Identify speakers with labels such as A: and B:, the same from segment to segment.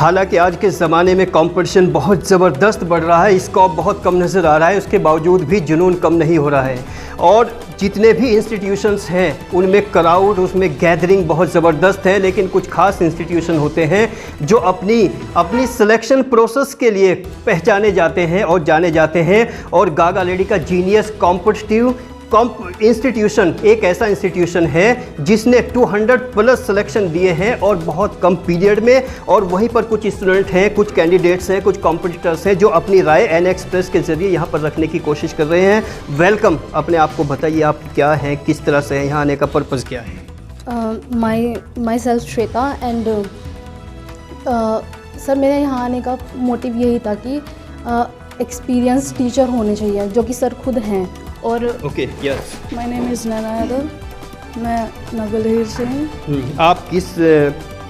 A: हालांकि आज के ज़माने में कंपटीशन बहुत ज़बरदस्त बढ़ रहा है, स्कोप बहुत कम नज़र आ रहा है, उसके बावजूद भी जुनून कम नहीं हो रहा है। और जितने भी इंस्टीट्यूशंस हैं उनमें क्राउड, उसमें गैदरिंग बहुत ज़बरदस्त है। लेकिन कुछ खास इंस्टीट्यूशन होते हैं जो अपनी सिलेक्शन प्रोसेस के लिए पहचाने जाते हैं और जाने जाते हैं। और गागा लेडी का जीनियस कॉम्पिटिटिव इंस्टीट्यूशन एक ऐसा इंस्टीट्यूशन है जिसने 200 प्लस सिलेक्शन दिए हैं और बहुत कम पीरियड में। और वहीं पर कुछ स्टूडेंट हैं, कुछ कैंडिडेट्स हैं, कुछ कॉम्पिटिटर्स हैं जो अपनी राय एन एक्सप्रेस के ज़रिए यहाँ पर रखने की कोशिश कर रहे हैं। वेलकम। अपने आप को बताइए, आप क्या हैं, किस तरह से यहाँ आने का पर्पज़ क्या है?
B: My self Shweta and sir मेरे यहाँ आने का मोटिव यही था कि एक्सपीरियंस टीचर होने चाहिए जो कि सर खुद हैं। और
A: okay, yes.
B: My name is Naina Yadav, मैं नगलहीर से हूँ।
A: आप किस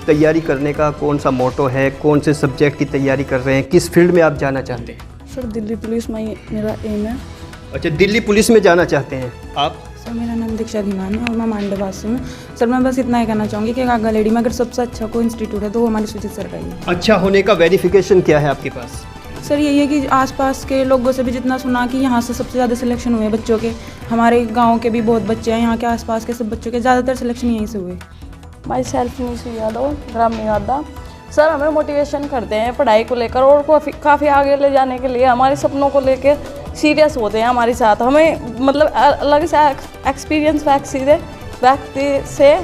A: तैयारी करने का कौन सा मोटो है, कौन से सब्जेक्ट की तैयारी कर रहे हैं, किस फील्ड में आप जाना चाहते हैं?
B: सर दिल्ली पुलिस में मेरा एम है।
A: अच्छा, दिल्ली पुलिस में जाना चाहते हैं आप?
C: सर मेरा नाम दीक्षा धीमान है और मैं मांडवासी हूँ। सर मैं बस इतना ही कहना चाहूँगी कि गागा लेडी में अगर सबसे अच्छा कोई इंस्टीट्यूट है तो वो हमारी सुजीत सर का ही है।
A: अच्छा होने का वेरिफिकेशन क्या है आपके पास?
C: सर यही है कि आसपास के लोगों से भी जितना सुना कि यहाँ से सबसे ज़्यादा सिलेक्शन हुए बच्चों के, हमारे गांव के भी बहुत बच्चे हैं, यहाँ के आसपास के सब बच्चों के ज़्यादातर सिलेक्शन यहीं से हुए।
D: My self Nishu Yadav, gram Niwada. Sir हमें मोटिवेशन करते हैं पढ़ाई को लेकर और काफ़ी आगे ले जाने के लिए, हमारे सपनों को लेकर सीरियस होते हैं हमारे साथ। हमें मतलब अलग से एक्सपीरियंस व्यक्ति से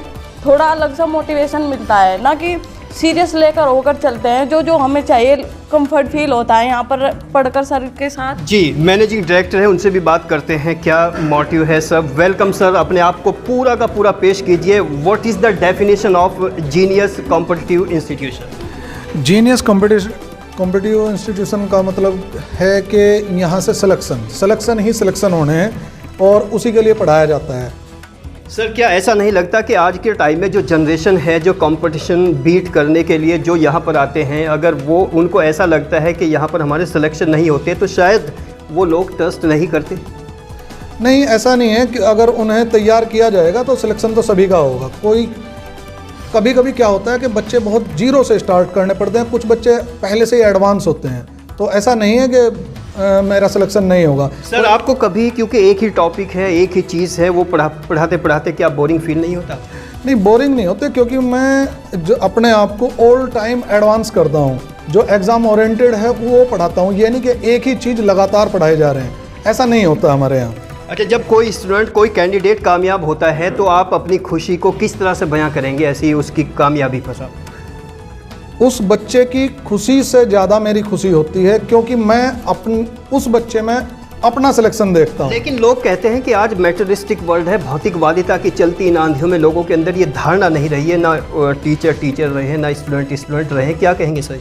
D: थोड़ा अलग सा मोटिवेशन मिलता है, ना कि सीरियस लेकर होकर चलते हैं। जो हमें चाहिए कंफर्ट फील होता है यहाँ पर पढ़कर सर के साथ। जी,
A: मैनेजिंग डायरेक्टर है, उनसे भी बात करते हैं क्या मोटिव है सर। वेलकम सर, अपने आप को पूरा का पूरा पेश कीजिए। What is the definition of genius competitive institution?
E: Genius competitive institution का मतलब है कि यहाँ से सिलेक्शन ही सिलेक्शन होने हैं और उसी के लिए पढ़ाया जाता है।
A: सर क्या ऐसा नहीं लगता कि आज के टाइम में जो जनरेशन है, जो कंपटीशन बीट करने के लिए जो यहाँ पर आते हैं, अगर वो उनको ऐसा लगता है कि यहाँ पर हमारे सिलेक्शन नहीं होते तो शायद वो लोग ट्रस्ट नहीं करते?
E: नहीं, ऐसा नहीं है कि अगर उन्हें तैयार किया जाएगा तो सिलेक्शन तो सभी का होगा। कभी कभी क्या होता है कि बच्चे बहुत जीरो से स्टार्ट करने पड़ते हैं, कुछ बच्चे पहले से ही एडवांस होते हैं, तो ऐसा नहीं है कि मेरा सिलेक्शन नहीं होगा।
A: सर आपको कभी, क्योंकि एक ही टॉपिक है, एक ही चीज़ है, वो पढ़ाते पढ़ाते क्या बोरिंग फील नहीं होता?
E: नहीं, बोरिंग नहीं होते, क्योंकि मैं जो अपने आप को ऑल टाइम एडवांस करता हूँ, जो एग्ज़ाम ओरिएंटेड है वो पढ़ाता हूँ। ये नहीं कि एक ही चीज़ लगातार पढ़ाए जा रहे हैं, ऐसा नहीं होता हमारे यहाँ।
A: अच्छा, जब कोई स्टूडेंट, कोई कैंडिडेट कामयाब होता है तो आप अपनी खुशी को किस तरह से बयां करेंगे ऐसी उसकी कामयाबी पर?
E: उस बच्चे की खुशी से ज़्यादा मेरी खुशी होती है, क्योंकि मैं उस बच्चे में अपना सिलेक्शन देखता हूँ।
A: लेकिन लोग कहते हैं कि आज मेटेरियलिस्टिक वर्ल्ड है, भौतिकवादिता की चलती इन आंधियों में लोगों के अंदर ये धारणा नहीं रही है, ना टीचर रहे, ना स्टूडेंट रहे। क्या कहेंगे सर?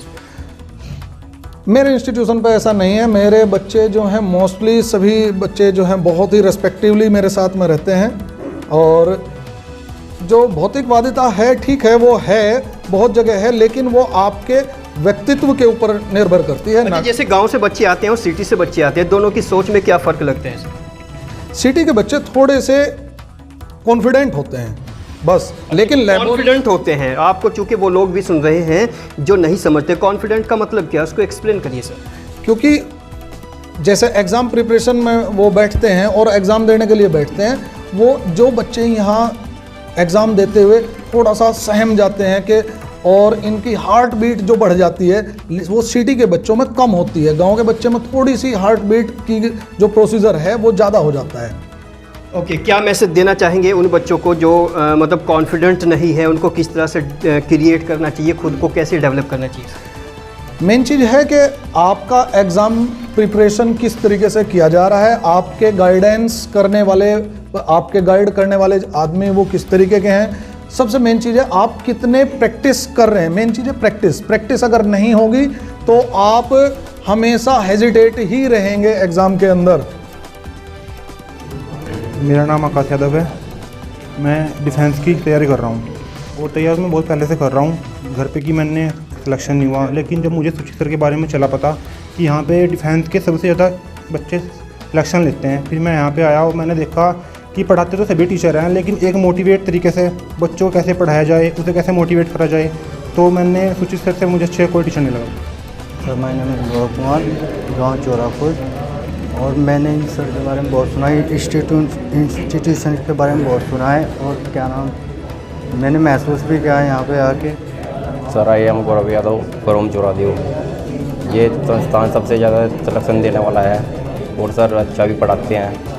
E: मेरे इंस्टीट्यूशन पे ऐसा नहीं है। मेरे बच्चे जो हैं, मोस्टली सभी बच्चे जो हैं बहुत ही रेस्पेक्टिवली मेरे साथ में रहते हैं। और जो भौतिकवादिता है, ठीक है, वो है, बहुत जगह है, लेकिन वो आपके व्यक्तित्व के ऊपर निर्भर करती है ना।
A: जैसे गांव से बच्चे आते हैं और सिटी से बच्चे आते हैं, दोनों की सोच में क्या फ़र्क लगता है?
E: सिटी के बच्चे थोड़े से कॉन्फिडेंट होते हैं बस, लेकिन
A: कॉन्फिडेंट होते हैं। आपको, चूंकि वो लोग भी सुन रहे हैं जो नहीं समझते, कॉन्फिडेंट का मतलब क्या है, उसको एक्सप्लेन करिए सर।
E: क्योंकि जैसे एग्ज़ाम प्रिपरेशन में वो बैठते हैं और एग्ज़ाम देने के लिए बैठते हैं, वो जो बच्चे यहाँ एग्ज़ाम देते हुए थोड़ा सा सहम जाते हैं कि, और इनकी हार्ट बीट जो बढ़ जाती है वो सिटी के बच्चों में कम होती है। गांव के बच्चे में थोड़ी सी हार्ट बीट की जो प्रोसीजर है वो ज़्यादा हो जाता है।
A: ओके, क्या मैसेज देना चाहेंगे उन बच्चों को जो मतलब कॉन्फिडेंट नहीं है? उनको किस तरह से क्रिएट करना चाहिए, खुद को कैसे डेवलप करना चाहिए?
E: मेन चीज़ है कि आपका एग्ज़ाम प्रिपरेशन किस तरीके से किया जा रहा है, आपके गाइडेंस करने वाले, आपके गाइड करने वाले आदमी वो किस तरीके के हैं। सबसे मेन चीज़ है आप कितने प्रैक्टिस कर रहे हैं। मेन चीज़ है प्रैक्टिस अगर नहीं होगी तो आप हमेशा हेजिटेट ही रहेंगे एग्ज़ाम के अंदर।
F: मेरा नाम आकाश यादव है, मैं डिफेंस की तैयारी कर रहा हूँ और तैयारी मैं बहुत पहले से कर रहा हूँ। घर पे कि मैंने सिलेक्शन नहीं हुआ, लेकिन जब मुझे सुचित सर के बारे में चला पता कि यहाँ पे डिफेंस के सबसे ज़्यादा बच्चे सिलेक्शन लेते हैं, फिर मैं यहाँ पे आया और मैंने देखा कि पढ़ाते तो सभी टीचर हैं, लेकिन एक मोटिवेट तरीके से बच्चों को कैसे पढ़ाया जाए, उसे कैसे मोटिवेट करा जाए, तो मैंने सुचित सर से मुझे अच्छा कोई टीचर नहीं लगा।
G: Sir my name is Gaurav Kumar, गाँव चोरापुर, और मैंने इन सर के बारे में बहुत सुना है, इंस्टीट्यूशन के बारे में बहुत सुना है, और क्या नाम मैंने महसूस भी किया है यहाँ पे आके।
H: Sir I am Gaurav Yadav from Choradev. ये संस्थान सबसे ज़्यादा सिलेक्शन देने वाला है और सर अच्छा भी पढ़ाते हैं।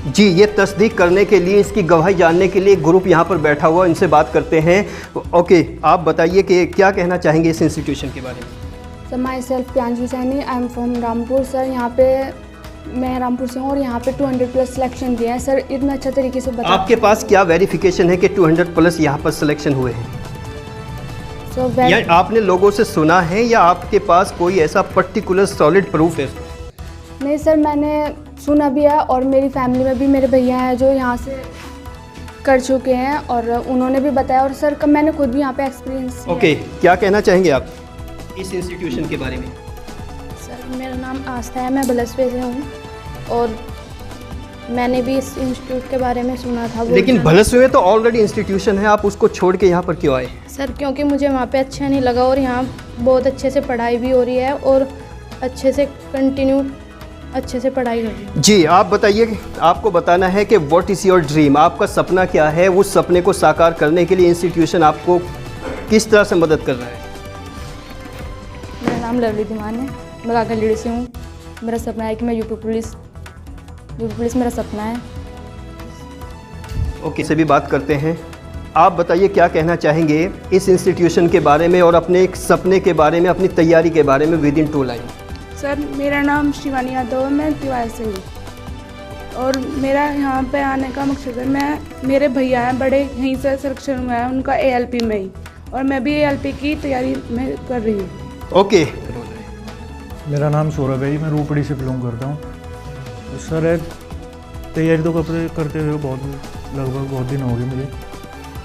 A: जी, ये तस्दीक करने के लिए, इसकी गवाही जानने के लिए एक ग्रुप यहाँ पर बैठा हुआ, इनसे बात करते हैं। ओके, आप बताइए कि क्या कहना चाहेंगे इस इंस्टीट्यूशन के बारे में।
B: Sir my self Priyanshu Saini, I am from Rampur. Sir यहाँ पे मैं रामपुर से हूँ और यहाँ पे 200+ सिलेक्शन दिया है। सर इतना अच्छा तरीके से बता।
A: आपके पास क्या वेरिफिकेशन है कि 200+ यहाँ पर सिलेक्शन हुए हैं? या आपने लोगों से सुना है या आपके पास कोई ऐसा पर्टिकुलर सॉलिड प्रूफ है?
B: नहीं सर, मैंने सुना भी है और मेरी फैमिली में भी मेरे भैया हैं जो यहाँ से कर चुके हैं और उन्होंने भी बताया, और सर मैंने खुद भी यहाँ पे एक्सपीरियंस।
A: ओके, क्या कहना चाहेंगे आप इस इंस्टीट्यूशन के बारे में?
I: सर मेरा नाम आस्था है, मैं बलसवे से हूँ और मैंने भी इस इंस्टीट्यूट के बारे में सुना था।
A: लेकिन भलसवे में तो ऑलरेडी इंस्टीट्यूशन है, आप उसको छोड़ के यहाँ पर क्यों आए?
I: सर क्योंकि मुझे वहाँ पे अच्छा नहीं लगा और यहाँ बहुत अच्छे से पढ़ाई भी हो रही है और अच्छे से कंटिन्यू अच्छे से पढ़ाई हो रही है।
A: जी, आप बताइए, आपको बताना है कि व्हाट इज़ योर ड्रीम, आपका सपना क्या है? उस सपने को साकार करने के लिए इंस्टीट्यूशन आपको किस तरह से मदद कर रहा है?
B: मेरा नाम लवली धीमान है, मैं काकलीड़ी से हूँ। मेरा सपना है कि मैं यूपी पुलिस मेरा सपना है।
A: ओके, से भी बात करते हैं। आप बताइए क्या कहना चाहेंगे इस इंस्टीट्यूशन के बारे में और अपने एक सपने के बारे में, अपनी तैयारी के बारे में विद इन 2 लाइन।
C: सर मेरा नाम शिवानी यादव है, मैं तिवारी से हूँ और मेरा यहाँ पे आने का मकसद है, मेरे भैया हैं बड़े, यहीं से सिलेक्शन हुआ है उनका ALP में ही, और मैं भी ALP की तैयारी में कर रही हूँ।
A: ओके,
J: मेरा नाम सौरभ है जी, मैं रूपड़ी से बिलोंग करता हूँ। सर एक तैयारी तो करते हुए लगभग बहुत दिन हो गए मुझे,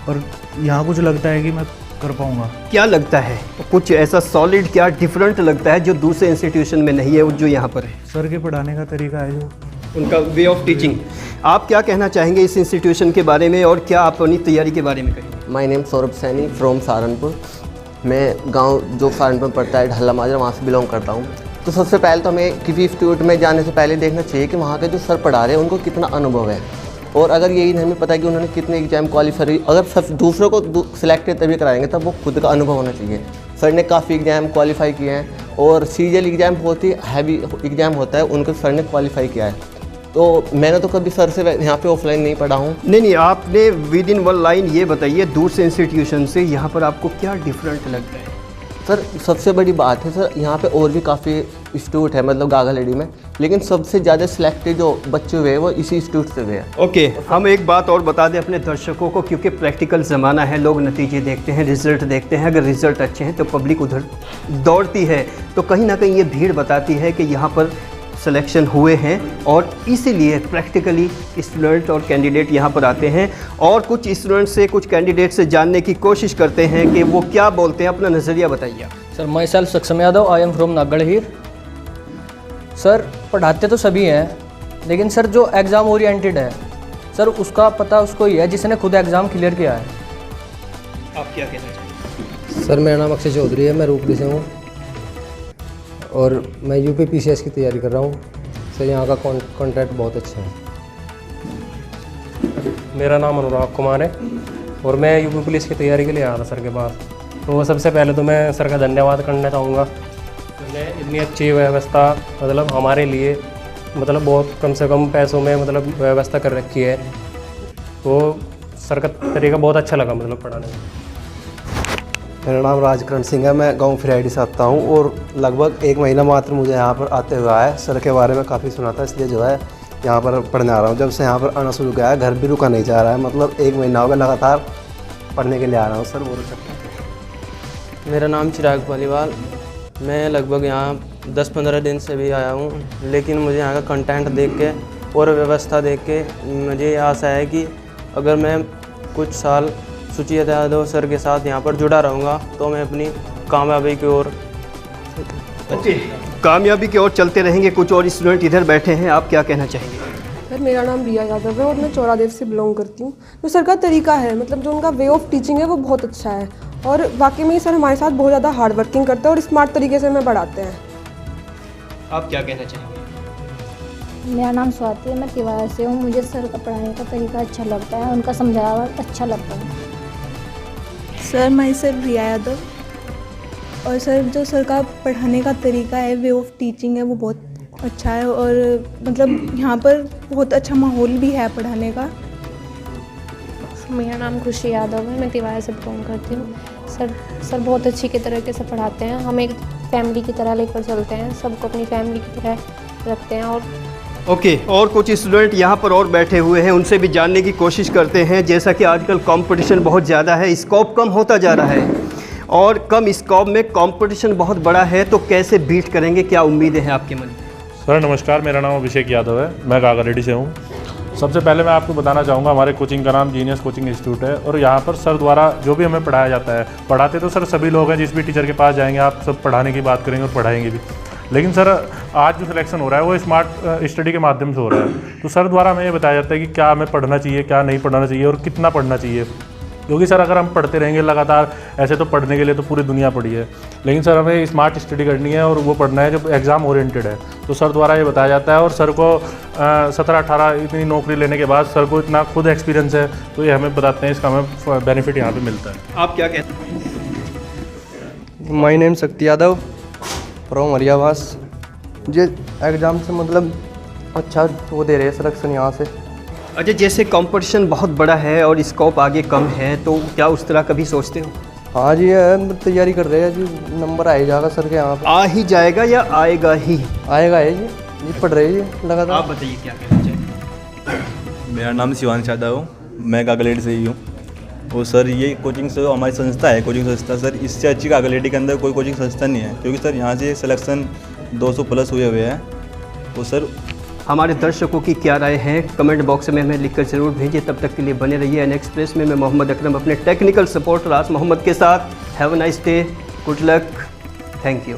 J: पर यहाँ कुछ लगता है कि मैं कर पाऊँगा।
A: क्या लगता है? कुछ ऐसा सॉलिड, क्या डिफरेंट लगता है जो दूसरे इंस्टीट्यूशन में नहीं है, जो यहाँ पर है?
J: सर के पढ़ाने का तरीका है, जो
A: उनका वे ऑफ टीचिंग। आप क्या कहना चाहेंगे इस इंस्टीट्यूशन के बारे में और क्या आप अपनी तैयारी के बारे में कहेंगे?
K: My name Saurabh Saini from Saharanpur. मैं गांव जो सहारनपुर में पड़ता है ढल्ला माजरा, वहाँ से बिलोंग करता हूँ। तो सबसे पहले तो हमें किसी इंस्टीट्यूट में जाने से पहले देखना चाहिए कि वहाँ के जो सर पढ़ा रहे हैं उनको कितना अनुभव है, और अगर यही नहीं हमें पता है कि उन्होंने कितने एग्जाम क्वालिफाई, अगर सब दूसरों को सिलेक्टेड तभी कराएंगे तब वो खुद का अनुभव होना चाहिए। सर ने काफ़ी एग्जाम क्वालिफाई किए हैं और सीरियल एग्ज़ाम बहुत ही हैवी एग्ज़ाम होता है, उनको सर ने क्वालिफाई किया है। तो मैंने तो कभी सर से यहाँ पे ऑफलाइन नहीं पढ़ा हूँ।
A: नहीं, आपने विद इन 1 लाइन ये बताइए, दूसरे इंस्टीट्यूशन से यहाँ पर आपको क्या डिफरेंट लगता है?
K: सर सबसे बड़ी बात है, सर यहाँ पे और भी काफ़ी इंस्टीट्यूट है, मतलब गागालेडी में, लेकिन सबसे ज़्यादा सिलेक्टेड जो बच्चे हुए हैं वो इसी इंस्टीट्यूट से हुए हैं।
A: ओके, हम एक बात और बता दें अपने दर्शकों को, क्योंकि प्रैक्टिकल ज़माना है, लोग नतीजे देखते हैं, रिज़ल्ट देखते हैं। अगर रिज़ल्ट अच्छे हैं तो पब्लिक उधर दौड़ती है, तो कहीं ना कहीं ये भीड़ बताती है कि यहाँ पर सिलेक्शन हुए हैं और इसीलिए प्रैक्टिकली स्टूडेंट और कैंडिडेट यहाँ पर आते हैं। और कुछ स्टूडेंट से, कुछ कैंडिडेट से जानने की कोशिश करते हैं कि वो क्या बोलते हैं, अपना नज़रिया बताइए।
L: Sir myself Saksham Yadav, I am from Nagadhir. Sir पढ़ाते तो सभी हैं, लेकिन सर जो एग्ज़ाम ओरिएंटेड है सर उसका पता उसको ही है जिसने खुद एग्ज़ाम क्लियर किया है।
A: आप क्या कहना चाहेंगे?
M: सर मेरा नाम अक्षय चौधरी है, मैं रूपड़ी से हूँ और मैं यूपी PCS की तैयारी कर रहा हूँ। सर यहाँ का कॉन्ट्रैक्ट बहुत अच्छा है।
N: मेरा नाम अनुराग कुमार है और मैं यूपी पुलिस की तैयारी के लिए आया था सर के पास। तो सबसे पहले तो मैं सर का धन्यवाद करना चाहूँगा, मैंने इतनी अच्छी व्यवस्था मतलब हमारे लिए मतलब बहुत कम से कम पैसों में मतलब व्यवस्था कर रखी है। तो सर का तरीका बहुत अच्छा लगा मतलब पढ़ाने में।
O: मेरा नाम राजकरण सिंह है, मैं गांव फिराइडी से आता हूं और लगभग 1 महीना मात्र मुझे यहां पर आते हुए आया। सर के बारे में काफ़ी सुना था, इसलिए जो है यहां पर पढ़ने आ रहा हूं। जब से यहां पर आना शुरू किया है, घर भी रुका नहीं जा रहा है, मतलब 1 महीना हो गया लगातार पढ़ने के लिए आ रहा हूँ। सर बोल सकते हैं।
P: मेरा नाम चिराग पालीवाल, मैं लगभग यहाँ 10-15 दिन से भी आया हूँ, लेकिन मुझे यहाँ का कंटेंट देख के और व्यवस्था देख के मुझे आशा है कि अगर मैं कुछ साल सुचित यादव सर के साथ यहाँ पर जुड़ा रहूँगा तो मैं अपनी कामयाबी की ओर
A: कामयाबी की ओर चलते रहेंगे। कुछ और स्टूडेंट इधर बैठे हैं, आप क्या कहना चाहेंगे?
Q: सर मेरा नाम रिया यादव है और मैं चौरादेव से बिलोंग करती हूँ। जो सर का तरीका है, मतलब जो उनका वे ऑफ टीचिंग है वो बहुत अच्छा है और वाकई में सर हमारे साथ बहुत ज़्यादा हार्ड वर्किंग करते हैं और स्मार्ट तरीके से हमें पढ़ाते हैं।
A: आप क्या कहना चाहेंगे?
R: मेरा नाम स्वाति है, मैं तिवाया से हूँ। मुझे सर का पढ़ाने का तरीका अच्छा लगता है, उनका समझाया हुआ अच्छा लगता है।
S: सर मैं सर रिया यादव, और सर जो सर का पढ़ाने का तरीका है, वे ऑफ टीचिंग है वो बहुत अच्छा है और मतलब यहाँ पर बहुत अच्छा माहौल भी है पढ़ाने का।
I: मेरा नाम खुशी यादव है, मैं तिवाया से बिलोंग करती हूँ। सर बहुत अच्छी के तरीके से पढ़ाते हैं, हम एक फैमिली की तरह लेकर चलते हैं, सबको अपनी फैमिली की तरह रखते हैं। और
A: ओके, और कुछ स्टूडेंट यहाँ पर और बैठे हुए हैं, उनसे भी जानने की कोशिश करते हैं। जैसा कि आजकल कंपटीशन बहुत ज़्यादा है, स्कोप कम होता जा रहा है और कम स्कोप में कंपटीशन बहुत बड़ा है, तो कैसे बीट करेंगे, क्या उम्मीदें हैं आपके मन में?
T: सर नमस्कार, मेरा नाम अभिषेक यादव है, मैं कागारेड्डी से हूँ। सबसे पहले मैं आपको बताना चाहूँगा हमारे कोचिंग का नाम जीनियस कोचिंग इंस्टीट्यूट है और यहाँ पर सर द्वारा जो भी हमें पढ़ाया जाता है, पढ़ाते तो सर सभी लोग हैं, जिस भी टीचर के पास जाएंगे आप सब पढ़ाने की बात करेंगे और पढ़ाएंगे भी। लेकिन सर आज जो सिलेक्शन हो रहा है वो स्मार्ट स्टडी के माध्यम से हो रहा है। तो सर द्वारा हमें ये बताया जाता है कि क्या हमें पढ़ना चाहिए, क्या नहीं पढ़ना चाहिए और कितना पढ़ना चाहिए। क्योंकि सर अगर हम पढ़ते रहेंगे लगातार, ऐसे तो पढ़ने के लिए तो पूरी दुनिया पड़ी है, लेकिन सर हमें स्मार्ट स्टडी करनी है और वो पढ़ना है जो एग्ज़ाम ओरिएंटेड है। तो सर द्वारा ये बताया जाता है और सर को 17-18 इतनी नौकरी लेने के बाद सर को इतना खुद एक्सपीरियंस है, तो ये हमें बताते हैं, इसका हमें बेनिफिट यहाँ पे मिलता है।
A: आप क्या कहते हैं?
U: माय नेम शक्ति यादव फ्रॉम हरियावास। ये एग्ज़ाम से मतलब अच्छा वो दे रहे हैं सिलेक्शन यहाँ से।
A: अच्छा, जैसे कंपटीशन बहुत बड़ा है और स्कोप आगे कम है, तो क्या उस तरह कभी सोचते हो?
U: हाँ जी, तैयारी कर रहे हैं जी, नंबर आ ही जाएगा सर के यहाँ पे।
A: आ ही जाएगा या आएगा ही?
U: आएगा है जी पढ़ रहे हैं जी लगातार।
A: आप बताइए क्या कहना चाहिए?
V: मेरा नाम शिवान यादव है, मैं कागलेडी से ही हूँ। और सर ये कोचिंग से हमारी संस्था है, कोचिंग संस्था सर, इससे अच्छी कागलेडी के अंदर कोई कोचिंग संस्था नहीं है, क्योंकि सर यहाँ से सिलेक्शन 200 प्लस हुए हैं। तो सर
A: हमारे दर्शकों की क्या राय है, कमेंट बॉक्स में हमें लिखकर ज़रूर भेजिए। तब तक के लिए बने रहिए एन एक्सप्रेस में। मैं मोहम्मद अकरम अपने टेक्निकल सपोर्टर राज मोहम्मद के साथ। Have a nice day, good luck, thank you.